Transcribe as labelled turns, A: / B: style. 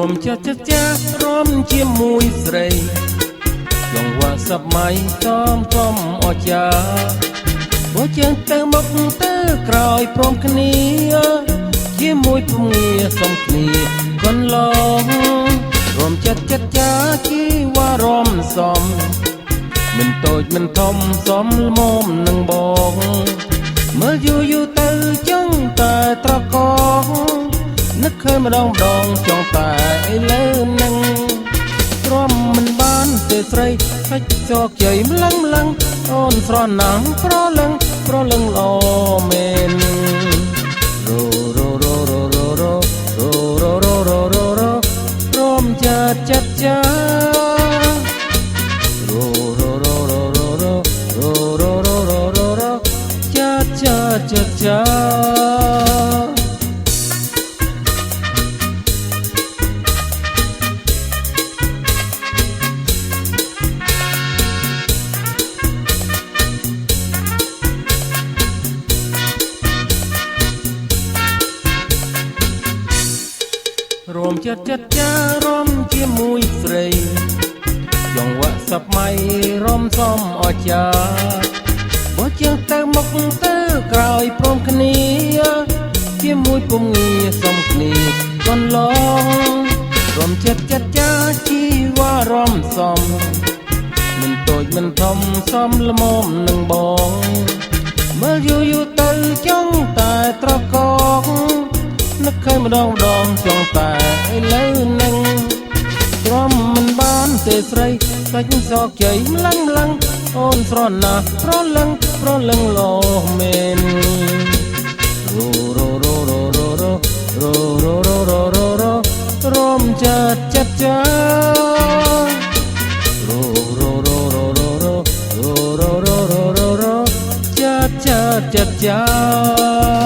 A: រួមចារំជាមួយស្រីយងវ៉ាសម័យតំកំអស្ចារ្យបើជើងទៅមុខទៅក្រោយព្រមគ្នាជាមួយភូមិសុំគ្នាកន្លងរួមចាជីវ៉ារំសំមិនតូចមិនធំសំល្មមនឹងបងមើលយូរទៅចង់តែត្រកកនឹកឃើញម្ដងចង់តែឥឡូវនឹងទ្រាំមិនបានទេស្រីសាច់ចោកជ័យម្លឹងអូនស្រណាំងប្រលឹងល្អមែនរព្រមចិត្តចារួមចិត្តចារំជាមួយស្រីយងវ៉ាសម័យរំសំអស្ចារ្យបើជើងទៅមុខទៅក្រោយព្រមគ្នាជាមួយពុំងារសុំគ្នាកន្លងរួមចិត្តចាជីវ៉ារំសំមិនតូចមិនធំសំល្មមនឹងបងមើលយូរទៅចង់តែត្រកកនឹកឃើញម្ដងចង់តែឥឡូវនឹងទ្រាំមិនបានទេស្រីសាច់សោកជ័យម្លឹងអូនស្រណាស់ប្រលឹងលោមែនរំចិត្តចាចិត្តចា